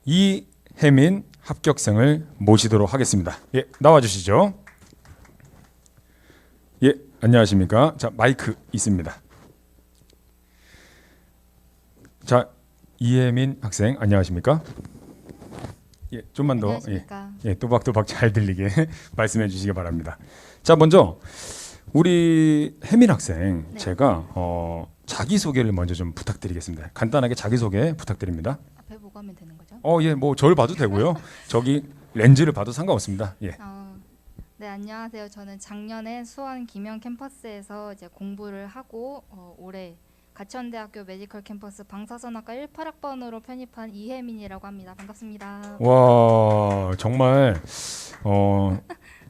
이혜민 합격생을 모시도록 하겠습니다. 예, 나와 주시죠. 예, 안녕하십니까? 자, 마이크 있습니다. 자, 이혜민 학생 안녕하십니까? 예, 좀만 더 또박또박 잘 들리게 말씀해 주시기 바랍니다. 자, 먼저 우리 혜민 학생 제가 자기 소개를 먼저 좀 부탁드리겠습니다. 간단하게 자기 소개 부탁드립니다. 앞에 보고 하면 되는 거죠? 예, 뭐 저를 봐도 되고요. 저기 렌즈를 봐도 상관없습니다. 예. 네, 안녕하세요. 저는 작년에 수원 김영 캠퍼스에서 이제 공부를 하고 올해 가천대학교 메디컬 캠퍼스 방사선학과 18학번으로 편입한 이혜민이라고 합니다. 반갑습니다. 와, 정말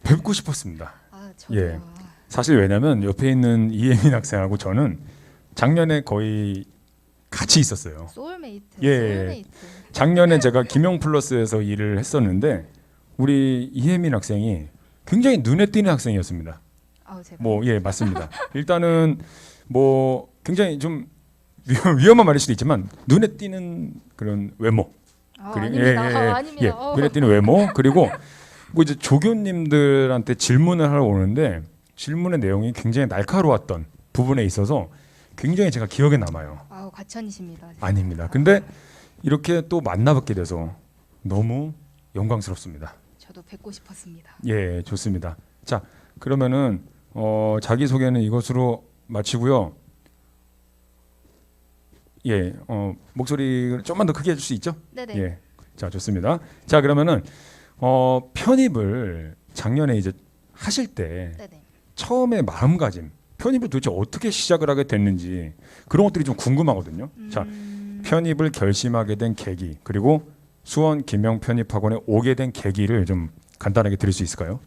뵙고 싶었습니다. 저도요. 예. 사실 왜냐면 옆에 있는 이혜민 학생하고 저는 작년에 거의 같이 있었어요. 소울메이트. 예. 소울메이트. 작년에 제가 김영 플러스에서 일을 했었는데 우리 이혜민 학생이 굉장히 눈에 띄는 학생이었습니다. 제가. 예, 맞습니다. 일단은 뭐 굉장히 좀 위험한 말일 수도 있지만 눈에 띄는 그런 외모. 아닙니다. 아닙니다. 눈에 띄는 외모. 그리고 뭐 이제 조교님들한테 질문을 하러 오는데 질문의 내용이 굉장히 날카로웠던 부분에 있어서 굉장히 제가 기억에 남아요. 과천이십니다. 아닙니다. 근데 이렇게 또 만나뵙게 돼서 너무 영광스럽습니다. 저도 뵙고 싶었습니다. 예, 좋습니다. 자, 그러면은 자기 소개는 이것으로 마치고요. 예, 목소리를 좀만 더 크게 해줄 수 있죠? 네네. 예, 자, 좋습니다. 자, 그러면은 편입을 작년에 이제 하실 때 네네. 처음에 마음가짐, 편입을 도대체 어떻게 시작을 하게 됐는지 그런 것들이 좀 궁금하거든요. 자, 편입을 결심하게 된 계기, 그리고 수원 김영 편입학원에 오게 된 계기를 좀 간단하게 드릴 수 있을까요?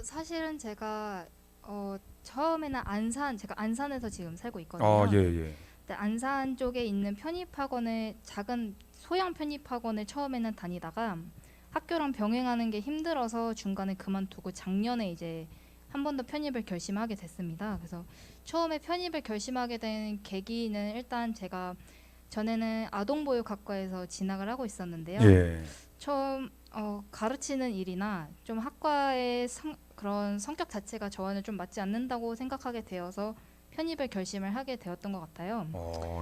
사실은 제가 처음에는 제가 안산에서 지금 살고 있거든요. 예, 예. 근데 안산 쪽에 있는 편입학원에 작은 소형 편입학원을 처음에는 다니다가 학교랑 병행하는 게 힘들어서 중간에 그만두고 작년에 이제 한 번 더 편입을 결심하게 됐습니다. 그래서 처음에 편입을 결심하게 된 계기는 일단 제가 전에는 아동보육학과에서 진학을 하고 있었는데요. 예. 처음 가르치는 일이나 좀 학과의 그런 성격 자체가 저와는 좀 맞지 않는다고 생각하게 되어서 편입을 결심을 하게 되었던 것 같아요.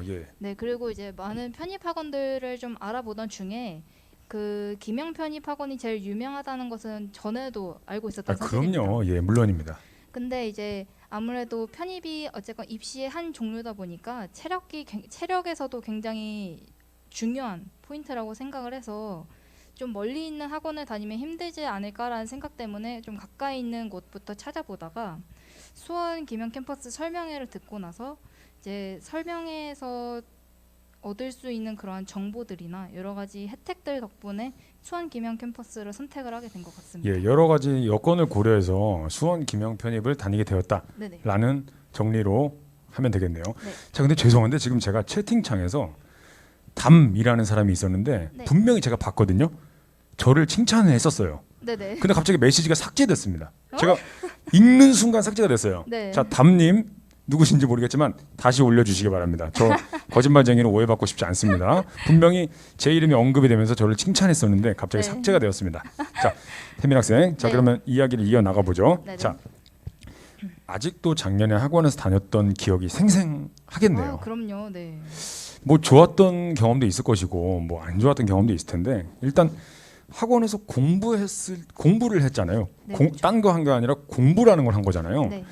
예. 네, 그리고 이제 많은 편입학원들을 좀 알아보던 중에 그 김영 편입학원이 제일 유명하다는 것은 전에도 알고 있었던 사실입니다. 그럼요. 예, 물론입니다. 근데 이제 아무래도 편입이 어쨌건 입시의 한 종류다 보니까 체력에서도 굉장히 중요한 포인트라고 생각을 해서 좀 멀리 있는 학원을 다니면 힘들지 않을까라는 생각 때문에 좀 가까이 있는 곳부터 찾아보다가 수원 김영 캠퍼스 설명회를 듣고 나서 이제 설명회에서 얻을 수 있는 그러한 정보들이나 여러 가지 혜택들 덕분에 수원 김영 캠퍼스를 선택을 하게 된 것 같습니다. 예, 여러 가지 여건을 고려해서 수원 김영 편입을 다니게 되었다라는 정리로 하면 되겠네요. 네. 자, 근데 죄송한데 지금 제가 채팅창에서 담이라는 사람이 있었는데 분명히 제가 봤거든요. 저를 칭찬을 했었어요. 네네. 근데 갑자기 메시지가 삭제됐습니다. 제가 읽는 순간 삭제가 됐어요. 네. 자, 담님 누구신지 모르겠지만 다시 올려주시기 바랍니다. 저 거짓말쟁이로 오해받고 싶지 않습니다. 분명히 제 이름이 언급이 되면서 저를 칭찬했었는데 갑자기 삭제가 되었습니다. 자, 혜민 학생, 자 그러면 이야기를 이어나가 보죠. 자, 아직도 작년에 학원에서 다녔던 기억이 생생하겠네요. 그럼요. 네. 뭐 좋았던 경험도 있을 것이고 뭐 안 좋았던 경험도 있을 텐데 일단 학원에서 공부를 했잖아요. 네, 딴 거 한 게 아니라 공부라는 걸 한 거잖아요. 네.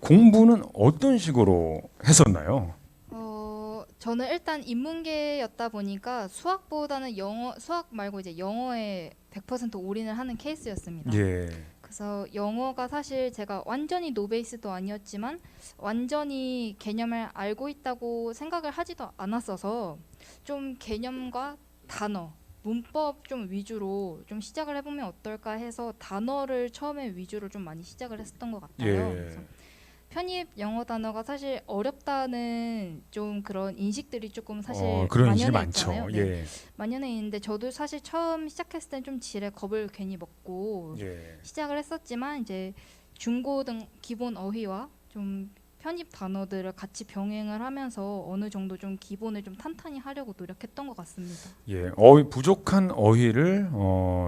공부는 어떤 식으로 했었나요? 저는 일단 인문계였다 보니까 수학보다는 수학 말고 이제 영어에 100% 올인을 하는 케이스였습니다. 예. 그래서 영어가 사실 제가 완전히 노베이스도 아니었지만 완전히 개념을 알고 있다고 생각을 하지도 않았어서 좀 개념과 단어, 문법 좀 위주로 좀 시작을 해보면 어떨까 해서 단어를 처음에 위주로 좀 많이 시작을 했었던 것 같아요. 그래서 편입 영어 단어가 사실 어렵다는 좀 그런 인식들이 조금 사실 그런 만연해 인식이 많죠. 있잖아요. 네. 예. 만연해 있는데 저도 사실 처음 시작했을 땐 좀 지레 겁을 괜히 먹고 시작을 했었지만 이제 중고등 기본 어휘와 좀 편입 단어들을 같이 병행을 하면서 어느 정도 좀 기본을 좀 탄탄히 하려고 노력했던 것 같습니다. 예, 부족한 어휘를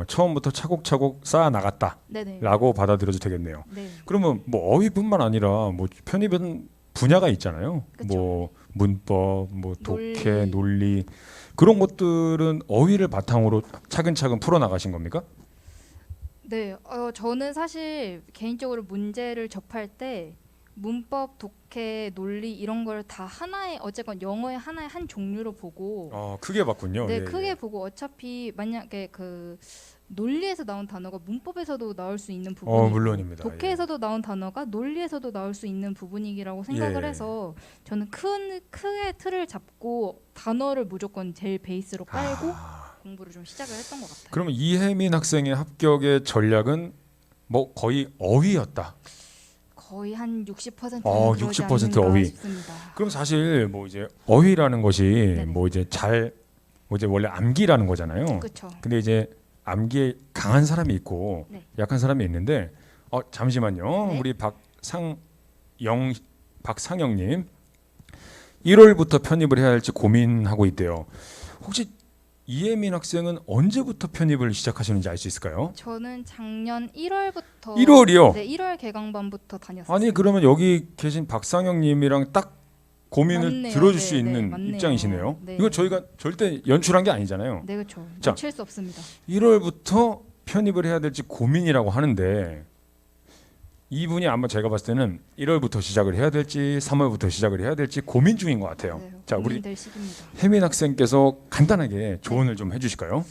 처음부터 차곡차곡 쌓아 나갔다라고 네네. 받아들여도 되겠네요. 네. 그러면 뭐 어휘뿐만 아니라 뭐 편입은 분야가 있잖아요. 그쵸. 뭐 문법, 뭐 독해, 논리. 논리 그런 것들은 어휘를 바탕으로 차근차근 풀어 나가신 겁니까? 네. 저는 사실 개인적으로 문제를 접할 때 문법, 독해, 논리 이런 걸 다 하나의 어쨌건 영어의 하나의 한 종류로 보고 크게 봤군요. 네, 예, 크게 예. 보고 어차피 만약에 그 논리에서 나온 단어가 문법에서도 나올 수 있는 부분이고 물론입니다. 독해에서도 나온 단어가 논리에서도 나올 수 있는 부분이라고 생각을 예. 해서 저는 크게 틀을 잡고 단어를 무조건 제일 베이스로 깔고 공부를 좀 시작을 했던 것 같아요. 그러면 이혜민 학생의 합격의 전략은 뭐 거의 어휘였다. 거의 한 60%는 60% 어휘. 싶습니다. 그럼 사실 뭐 이제 어휘라는 것이 네네. 뭐 이제 원래 암기라는 거잖아요. 그렇죠. 근데 이제 암기에 강한 사람이 있고 네. 약한 사람이 있는데 잠시만요. 네. 우리 박상영님 1월부터 편입을 해야 할지 고민하고 있대요. 혹시 이혜민 학생은 언제부터 편입을 시작하시는지 알 수 있을까요? 저는 작년 1월부터 1월이요? 네, 1월 개강반부터 다녔어요. 아니 그러면 여기 계신 박상영님이랑 딱 고민을 맞네요. 들어줄 네, 수 있는 네, 맞네요. 입장이시네요. 네. 이거 저희가 절대 연출한 게 아니잖아요. 네, 그렇죠. 자. 놓칠 수 없습니다. 1월부터 편입을 해야 될지 고민이라고 하는데 이분이 아마 제가 봤을 때는 1월부터 시작을 해야 될지 3월부터 시작을 해야 될지 고민 중인 것 같아요. 네, 자, 우리 고민될 시기입니다. 혜민 학생께서 간단하게 조언을 좀 해주실까요?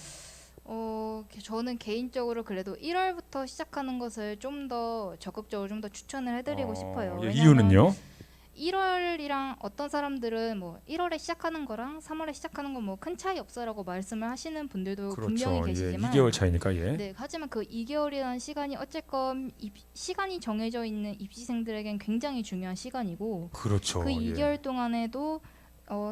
저는 개인적으로 그래도 1월부터 시작하는 것을 좀 더 적극적으로 좀 더 추천을 해드리고 싶어요. 예, 왜냐면 이유는요? 1월이랑 어떤 사람들은 뭐 1월에 시작하는 거랑 3월에 시작하는 건 뭐 큰 차이 없어라고 말씀을 하시는 분들도 분명히 그렇죠. 계시지만 2개월 차이니까 예. 네, 하지만 그 2개월이라는 시간이 어쨌건 시간이 정해져 있는 입시생들에겐 굉장히 중요한 시간이고 그렇죠. 그 예. 2개월 동안에도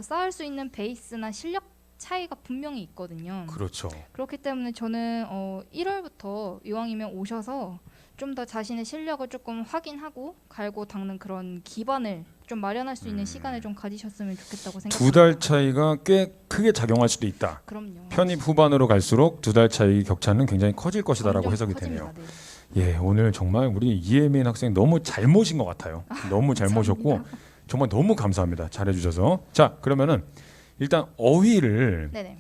쌓을 수 있는 베이스나 실력 차이가 분명히 있거든요. 그렇죠. 그렇기 때문에 저는 1월부터 이왕이면 오셔서 좀 더 자신의 실력을 조금 확인하고 갈고 닦는 그런 기반을 좀 마련할 수 있는 시간을 좀 가지셨으면 좋겠다고 생각합니다. 2달 차이가 꽤 크게 작용할 수도 있다. 그럼요. 편입 후반으로 갈수록 2달 차이 격차는 굉장히 커질 것이다라고 점점 해석이 커집니다. 되네요. 네. 예, 오늘 정말 우리 이혜민 학생 너무 잘 모신 것 같아요. 너무 잘 모셨고 정말 너무 감사합니다. 잘해주셔서. 자, 그러면은 일단 어휘를 네네.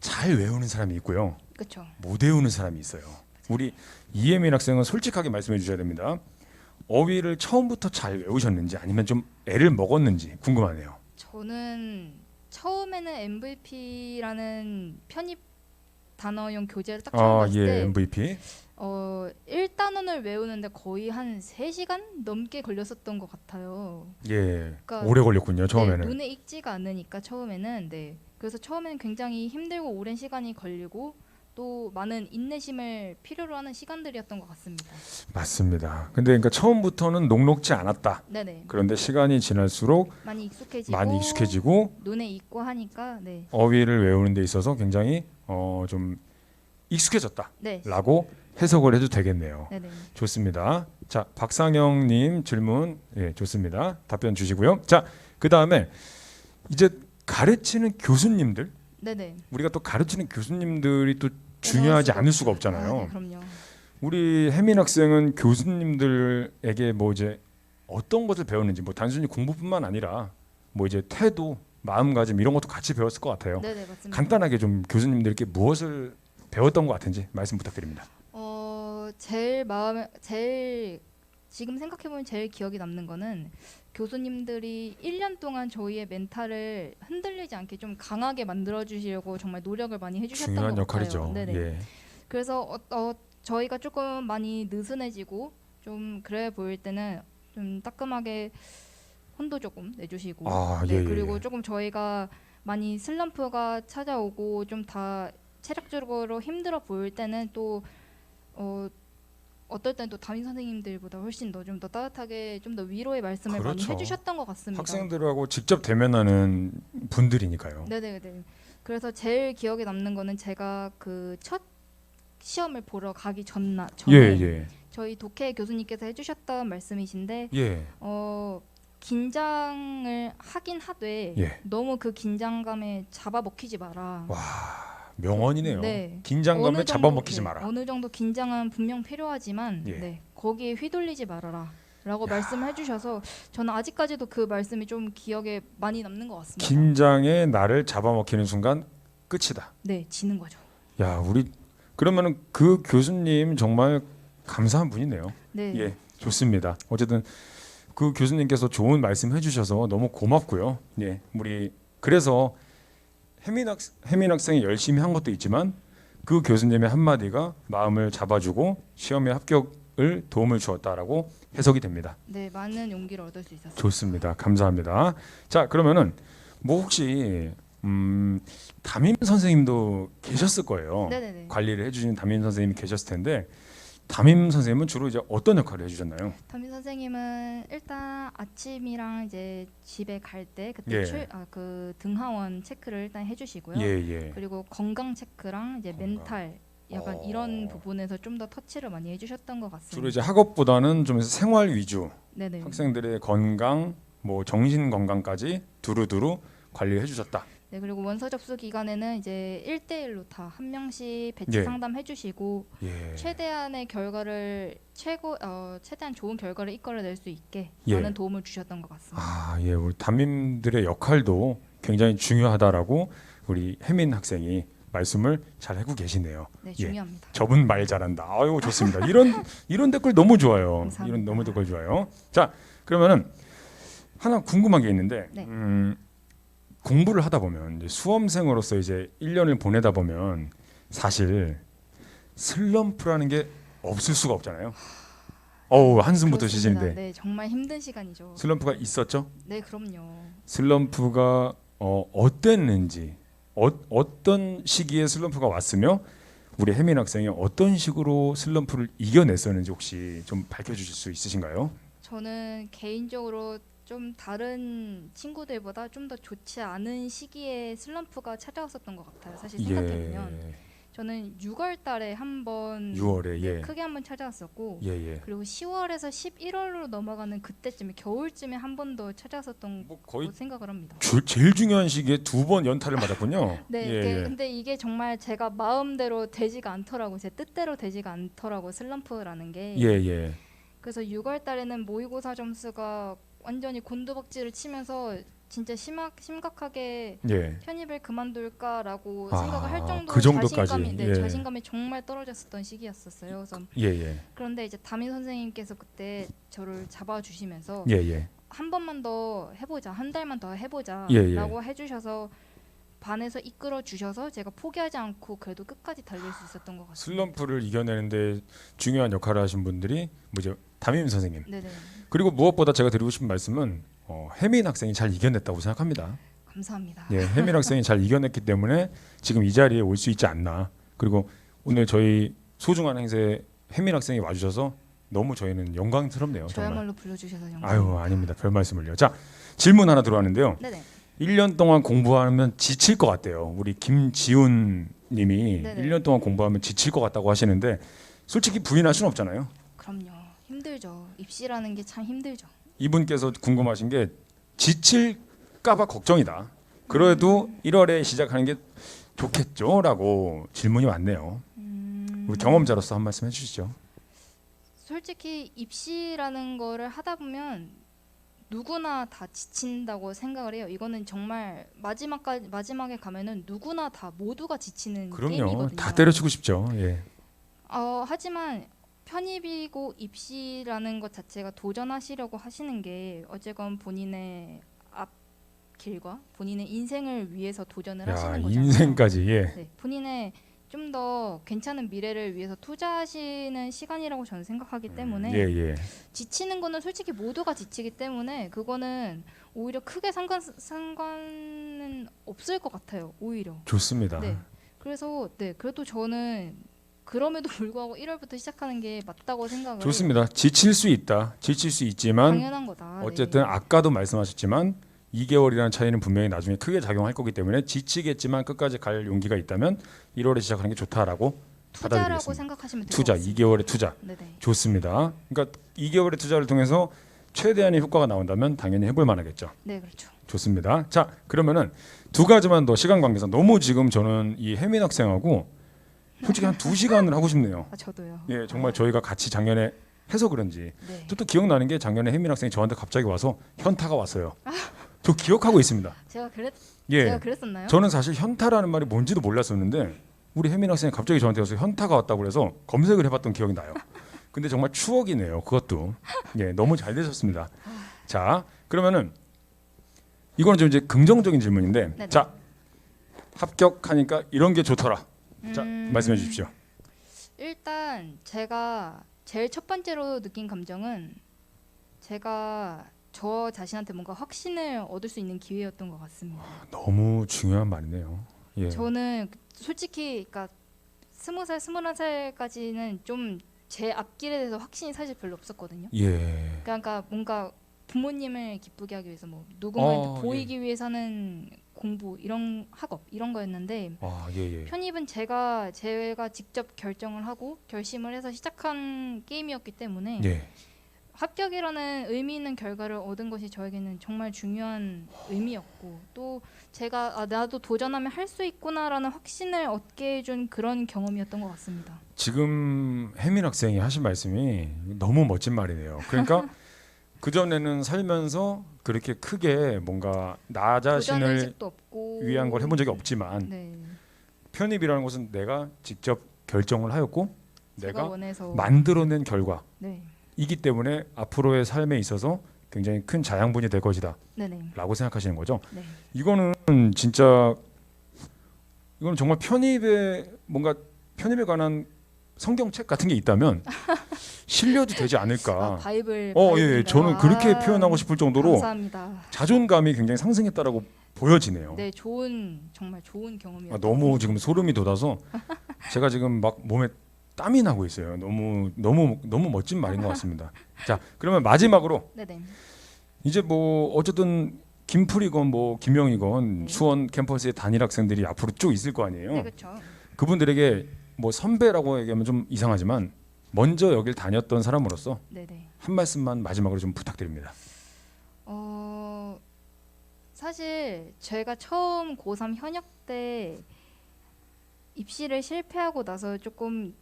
잘 외우는 사람이 있고요, 그렇죠. 못 외우는 사람이 있어요. 우리 이혜민 학생은 솔직하게 말씀해 주셔야 됩니다. 어휘를 처음부터 잘 외우셨는지 아니면 좀 애를 먹었는지 궁금하네요. 저는 처음에는 MVP라는 편입 단어용 교재를 딱 처음 봤을 때 MVP. 1단원을 외우는데 거의 한 3시간 넘게 걸렸었던 것 같아요. 예, 그러니까 오래 걸렸군요. 처음에는. 네, 눈에 익지가 않으니까 처음에는 네. 그래서 처음에는 굉장히 힘들고 오랜 시간이 걸리고 또 많은 인내심을 필요로 하는 시간들이었던 것 같습니다. 맞습니다. 근데 그러니까 처음부터는 녹록지 않았다. 네네. 그런데 시간이 지날수록 많이 익숙해지고 눈에 익고 하니까 네. 어휘를 외우는 데 있어서 굉장히 좀 익숙해졌다라고 네. 해석을 해도 되겠네요. 네네. 좋습니다. 자, 박상영님 질문 좋습니다. 답변 주시고요. 자, 그 다음에 이제 가르치는 교수님들, 네네. 우리가 또 가르치는 교수님들이 또 중요하지 않을 수가 없잖아요. 네, 그럼요. 우리 혜민 학생은 교수님들에게 뭐 이제 어떤 것을 배웠는지, 뭐 단순히 공부뿐만 아니라 뭐 이제 태도, 마음가짐 이런 것도 같이 배웠을 것 같아요. 네네, 맞습니다. 간단하게 좀 교수님들께 무엇을 배웠던 것 같은지 말씀 부탁드립니다. 제일 지금 생각해보면 제일 기억에 남는 거는 교수님들이 1년 동안 저희의 멘탈을 흔들리지 않게 좀 강하게 만들어주시려고 정말 노력을 많이 해주셨던 중요한 것 역할이죠. 같아요. 네네. 예. 그래서 저희가 조금 많이 느슨해지고 좀 그래 보일 때는 좀 따끔하게 혼도 조금 내주시고 예, 그리고 예. 조금 저희가 많이 슬럼프가 찾아오고 좀 다 체력적으로 힘들어 보일 때는 또 어떨 때는 또 담임 선생님들보다 훨씬 더 좀 더 따뜻하게 좀 더 위로의 말씀을 그렇죠. 많이 해주셨던 것 같습니다. 학생들하고 직접 대면하는 분들이니까요. 네네네. 그래서 제일 기억에 남는 거는 제가 그 첫 시험을 보러 가기 전에 예. 저희 독해 교수님께서 해주셨던 말씀이신데 예. 긴장을 하긴 하되 예. 너무 그 긴장감에 잡아먹히지 마라. 와, 명언이네요. 네. 긴장감에 어느 정도, 잡아먹히지 네, 마라. 어느 정도 긴장은 분명 필요하지만 예. 네, 거기에 휘둘리지 말아라. 라고 말씀을 해주셔서 저는 아직까지도 그 말씀이 좀 기억에 많이 남는 것 같습니다. 긴장에 나를 잡아먹히는 순간 끝이다. 네, 지는 거죠. 야, 우리 그러면은 그 교수님 정말 감사한 분이네요. 네, 예, 좋습니다. 어쨌든 그 교수님께서 좋은 말씀 해주셔서 너무 고맙고요. 예, 우리 그래서 혜민 학생이 열심히 한 것도 있지만 그 교수님의 한마디가 마음을 잡아주고 시험에 합격을 도움을 주었다라고 해석이 됩니다. 네, 많은 용기를 얻을 수 있었어요. 좋습니다. 감사합니다. 자, 그러면은 뭐 혹시 담임 선생님도 계셨을 거예요. 네네네. 관리를 해주시는 담임 선생님이 계셨을 텐데 담임 선생님은 주로 이제 어떤 역할을 해주셨나요? 담임 선생님은 일단 아침이랑 이제 집에 갈 때 그때 예. 그 등하원 체크를 일단 해주시고요. 예. 그리고 건강 체크랑 이제 건강. 멘탈 약간 이런 부분에서 좀 더 터치를 많이 해주셨던 것 같습니다. 주로 이제 학업보다는 좀 생활 위주, 네네. 학생들의 건강, 뭐 정신 건강까지 두루두루 관리를 해주셨다. 네, 그리고 원서 접수 기간에는 이제 1대1로 다 한 명씩 배치 예. 상담해 주시고 예. 최대한의 결과를 최대한 좋은 결과를 이끌어낼 수 있게 예. 많은 도움을 주셨던 것 같습니다. 아, 예, 우리 담임들의 역할도 굉장히 중요하다라고 우리 혜민 학생이 말씀을 잘 하고 계시네요. 네, 예. 중요합니다. 저분 말 잘한다. 아유, 좋습니다. 이런 댓글 너무 좋아요. 감사합니다. 이런 너무 댓글 좋아요. 자, 그러면은 하나 궁금한 게 있는데 네. 공부를 하다 보면 이제 수험생으로서 이제 1년을 보내다 보면 사실 슬럼프라는 게 없을 수가 없잖아요. 어우, 한숨부터 그렇습니다. 쉬시는데 네, 정말 힘든 시간이죠. 슬럼프가 있었죠? 네, 그럼요. 슬럼프가 어땠는지 어떤 시기에 슬럼프가 왔으며 우리 혜민 학생이 어떤 식으로 슬럼프를 이겨냈었는지 혹시 좀 밝혀주실 수 있으신가요? 저는 개인적으로 좀 다른 친구들보다 좀 더 좋지 않은 시기에 슬럼프가 찾아왔었던 것 같아요. 사실 생각해보면 저는 6월 달에 한번 6월에 예. 크게 한번 찾아왔었고 예. 그리고 10월에서 11월로 넘어가는 그때쯤에 겨울쯤에 한 번 더 찾아왔었던 뭐 거의 거 생각을 합니다. 제일 중요한 시기에 2번 연타를 맞았군요. 네, 근데 이게 정말 제가 마음대로 되지가 않더라고, 제 뜻대로 되지가 않더라고 슬럼프라는 게. 예. 그래서 6월 달에는 모의고사 점수가 완전히 곤두박질을 치면서 진짜 심각하게 예. 편입을 그만둘까라고 아, 생각을 할 정도로 그 정도까지. 자신감이, 네, 예. 자신감이 정말 떨어졌었던 시기였었어요. 그래서 예. 그런데 이제 담임 선생님께서 그때 저를 잡아주시면서 예. 한 번만 더 해보자, 한 달만 더 해보자 예. 라고 해주셔서 반에서 이끌어 주셔서 제가 포기하지 않고 그래도 끝까지 달릴 수 있었던 것 같습니다. 슬럼프를 이겨내는데 중요한 역할을 하신 분들이 뭐죠? 담임 선생님. 네네. 그리고 무엇보다 제가 드리고 싶은 말씀은 혜민 학생이 잘 이겨냈다고 생각합니다. 감사합니다. 예, 혜민 학생이 잘 이겨냈기 때문에 지금 이 자리에 올 수 있지 않나. 그리고 오늘 저희 소중한 행사에 혜민 학생이 와주셔서 너무 저희는 영광스럽네요. 정말. 저야말로 불러주셔서 영광. 아유, 아닙니다. 별 말씀을요. 자, 질문 하나 들어왔는데요. 네네. 1년 동안 공부하면 지칠 것 같대요. 우리 김지훈 님이 네네. 1년 동안 공부하면 지칠 것 같다고 하시는데 솔직히 부인할 수는 없잖아요. 그럼요. 힘들죠. 입시라는 게 참 힘들죠. 이분께서 궁금하신 게 지칠까봐 걱정이다. 그래도 1월에 시작하는 게 좋겠죠라고 질문이 왔네요. 우리 경험자로서 한 말씀 해주시죠. 솔직히 입시라는 거를 하다 보면 누구나 다 지친다고 생각을 해요. 이거는 정말 마지막에 가면은 누구나 다 모두가 지치는 그럼요. 게임이거든요. 다 때려치고 싶죠. 예. 하지만 편입이고 입시라는 것 자체가 도전하시려고 하시는 게 어쨌건 본인의 앞길과 본인의 인생을 위해서 도전을 야, 하시는 거잖아요. 인생까지. 예. 네, 본인의 좀 더 괜찮은 미래를 위해서 투자하시는 시간이라고 저는 생각하기 때문에 예. 지치는 거는 솔직히 모두가 지치기 때문에 그거는 오히려 크게 상관은 없을 것 같아요. 오히려. 좋습니다. 네. 그래서 그래도 저는 그럼에도 불구하고 1월부터 시작하는 게 맞다고 생각을 좋습니다. 지칠 수 있다. 지칠 수 있지만 당연한 거다. 어쨌든 네. 아까도 말씀하셨지만 2개월이라는 차이는 분명히 나중에 크게 작용할 거기 때문에 지치겠지만 끝까지 갈 용기가 있다면 1월에 시작하는 게 좋다라고 투자라고 받아들이겠습니다. 생각하시면 돼요. 투자, 2개월의 투자. 네네. 좋습니다. 그러니까 2개월의 투자를 통해서 최대한의 효과가 나온다면 당연히 해볼 만하겠죠. 네, 그렇죠. 좋습니다. 자, 그러면은 두 가지만 더 시간 관계상 너무 지금 저는 이 혜민 학생하고 솔직히 한 2시간을 하고 싶네요. 아, 저도요. 예, 정말 저희가 같이 작년에 해서 그런지 네. 또 기억나는 게 작년에 혜민 학생이 저한테 갑자기 와서 현타가 왔어요. 저 기억하고 있습니다. 제가 예, 그랬었나요? 저는 사실 현타라는 말이 뭔지도 몰랐었는데 우리 혜민 학생이 갑자기 저한테 와서 현타가 왔다고 그래서 검색을 해봤던 기억이 나요. 근데 정말 추억이네요. 그것도 예, 너무 잘 되셨습니다. 자, 그러면은 이거는 좀 이제 긍정적인 질문인데, 네네. 자, 합격하니까 이런 게 좋더라. 자, 음, 말씀해 주십시오. 일단 제가 제일 첫 번째로 느낀 감정은 제가 저 자신한테 뭔가 확신을 얻을 수 있는 기회였던 것 같습니다. 너무 중요한 말이네요. 예. 저는 솔직히 그러니까 20살, 21살까지는 좀 제 앞길에 대해서 확신이 사실 별로 없었거든요. 예. 그러니까 뭔가 부모님을 기쁘게 하기 위해서 뭐 누군가한테 예. 보이기 위해서는 공부 이런 학업 이런 거였는데 아, 예, 예. 편입은 제가 직접 결정을 하고 결심을 해서 시작한 게임이었기 때문에 예. 합격이라는 의미 있는 결과를 얻은 것이 저에게는 정말 중요한 의미였고 또 제가 나도 도전하면 할 수 있구나라는 확신을 얻게 해준 그런 경험이었던 것 같습니다. 지금 혜민 학생이 하신 말씀이 너무 멋진 말이네요. 그러니까 그 전에는 살면서 그렇게 크게 뭔가 나 도전 자신을 의식도 없고 위한 걸 해본 적이 없지만 네, 편입이라는 것은 내가 직접 결정을 하였고 제가 내가 원해서 만들어낸 결과이기 네, 때문에 앞으로의 삶에 있어서 굉장히 큰 자양분이 될 것이다 네네, 라고 생각하시는 거죠. 네. 이거는 진짜 이거는 정말 편입에 관한 성경책 같은 게 있다면 실려도 되지 않을까. 바이블. 예, 저는 그렇게 표현하고 싶을 정도로 감사합니다. 자존감이 굉장히 상승했다라고 보여지네요. 네, 정말 좋은 경험이었어요. 너무 지금 소름이 돋아서 제가 지금 막 몸에 땀이 나고 있어요. 너무 멋진 말인 것 같습니다. 자, 그러면 마지막으로 네네. 이제 뭐 어쨌든 김풀이건 뭐 김영이건 네. 수원 캠퍼스의 단일 학생들이 앞으로 쭉 있을 거 아니에요. 네, 그렇죠. 그분들에게 뭐 선배라고 얘기하면 좀 이상하지만 먼저 여길 다녔던 사람으로서 네네. 한 말씀만 마지막으로 좀 부탁드립니다. 사실 제가 처음 고3 현역 때 입시를 실패하고 나서 조금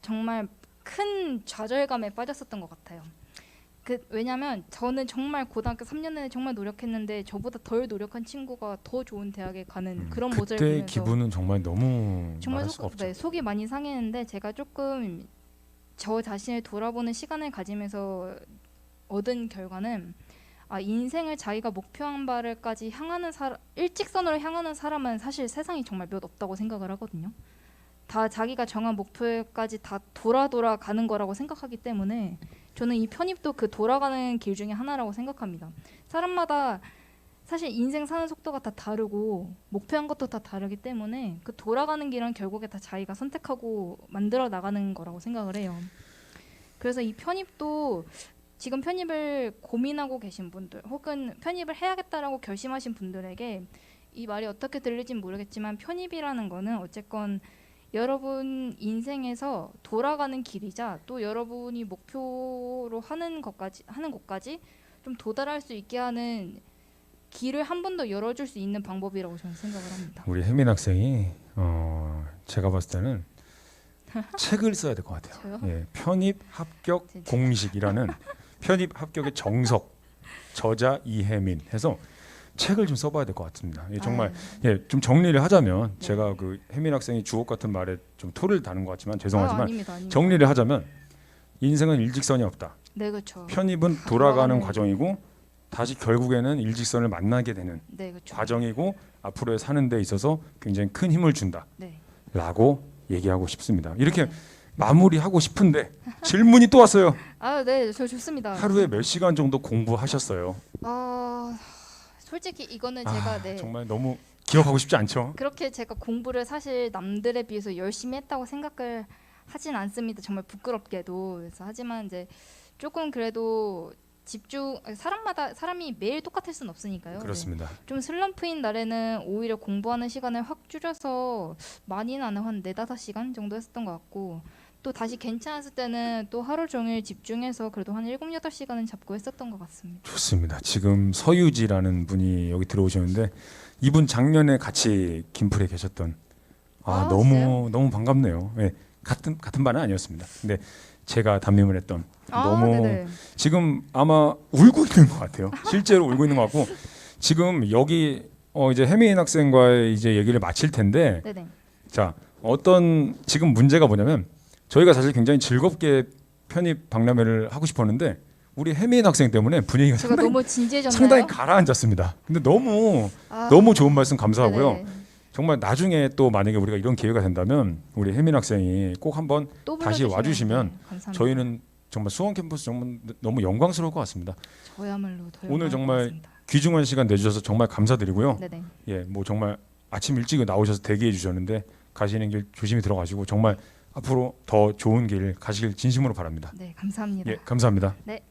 정말 큰 좌절감에 빠졌었던 것 같아요. 왜냐면 저는 정말 고등학교 3년 내내 정말 노력했는데 저보다 덜 노력한 친구가 더 좋은 대학에 가는 그런 모습을 그때 보면서 기분은 정말 너무 정말 말할 수가 없죠. 속이 많이 상했는데 제가 조금 저 자신을 돌아보는 시간을 가지면서 얻은 결과는 인생을 자기가 목표한 바를까지 일직선으로 향하는 사람은 사실 세상에 정말 몇 없다고 생각을 하거든요. 다 자기가 정한 목표까지 다 돌아 가는 거라고 생각하기 때문에 저는 이 편입도 그 돌아가는 길 중에 하나라고 생각합니다. 사람마다 사실 인생 사는 속도가 다 다르고 목표한 것도 다 다르기 때문에 그 돌아가는 길은 결국에 다 자기가 선택하고 만들어 나가는 거라고 생각을 해요. 그래서 이 편입도 지금 편입을 고민하고 계신 분들 혹은 편입을 해야겠다라고 결심하신 분들에게 이 말이 어떻게 들릴진 모르겠지만 편입이라는 거는 어쨌건 여러분 인생에서 돌아가는 길이자 또 여러분이 목표로 하는 곳까지 좀 도달할 수 있게 하는 길을 한 번 더 열어줄 수 있는 방법이라고 저는 생각을 합니다. 우리 혜민 학생이 제가 봤을 때는 책을 써야 될 것 같아요. 저요? 예, 편입 합격 진짜. 공식이라는 편입 합격의 정석 저자 이혜민 해서 책을 좀 써봐야 될 것 같습니다. 예, 정말 좀 정리를 하자면 네. 제가 그 혜민 학생이 주옥 같은 말에 좀 토를 다는 것 같지만 죄송하지만 아닙니다. 정리를 하자면 인생은 일직선이 없다. 네, 그렇죠. 편입은 돌아가는 돌아가는- 과정이고 다시 결국에는 일직선을 만나게 되는 네, 그렇죠. 과정이고 앞으로의 사는 데 있어서 굉장히 큰 힘을 네. 준다라고 얘기하고 싶습니다. 이렇게 네. 마무리하고 싶은데 질문이 또 왔어요. 네, 저 좋습니다. 하루에 몇 시간 정도 공부하셨어요? 솔직히 이거는 제가 정말 너무 기억하고 싶지 않죠? 그렇게 제가 공부를 사실 남들에 비해서 열심히 했다고 생각을 하진 않습니다. 정말 부끄럽게도. 그래서 하지만 이제 조금 그래도 사람이 매일 똑같을 수는 없으니까요. 그렇습니다. 좀 슬럼프인 날에는 오히려 공부하는 시간을 확 줄여서 많이는 안 하고 한 4-5시간 정도 했었던 것 같고 또 다시 괜찮았을 때는 또 하루 종일 집중해서 그래도 한 7, 8시간은 잡고 했었던 것 같습니다. 좋습니다. 지금 서유지라는 분이 여기 들어오셨는데 이분 작년에 같이 김풀에 계셨던 너무 진짜요? 너무 반갑네요. 네, 같은 반은 아니었습니다. 근데 제가 담임을 했던 너무 네네. 지금 아마 울고 있는 것 같아요. 실제로 울고 있는 것 같고 지금 여기 이제 혜민 학생과의 이제 얘기를 마칠 텐데 네네. 자 어떤 지금 문제가 뭐냐면 저희가 사실 굉장히 즐겁게 편입 박람회를 하고 싶었는데 우리 혜민 학생 때문에 분위기가 제가 상당히, 너무 진지해졌나요? 상당히 가라앉았습니다. 근데 너무 아, 너무 좋은 말씀 감사하고요. 네네. 정말 나중에 또 만약에 우리가 이런 기회가 된다면 우리 혜민 학생이 꼭 한번 또 다시 불러주시면, 와주시면 네, 감사합니다. 저희는 정말 수원 캠퍼스 정말 너무 영광스러울 것 같습니다. 저야말로 더 오늘 영광일 정말 것 같습니다. 귀중한 시간 내주셔서 정말 감사드리고요. 네네. 예, 뭐 정말 아침 일찍 나오셔서 대기해 주셨는데 가시는 길 조심히 들어가시고 정말 앞으로 더 좋은 길 가시길 진심으로 바랍니다. 네, 감사합니다. 예, 감사합니다. 네.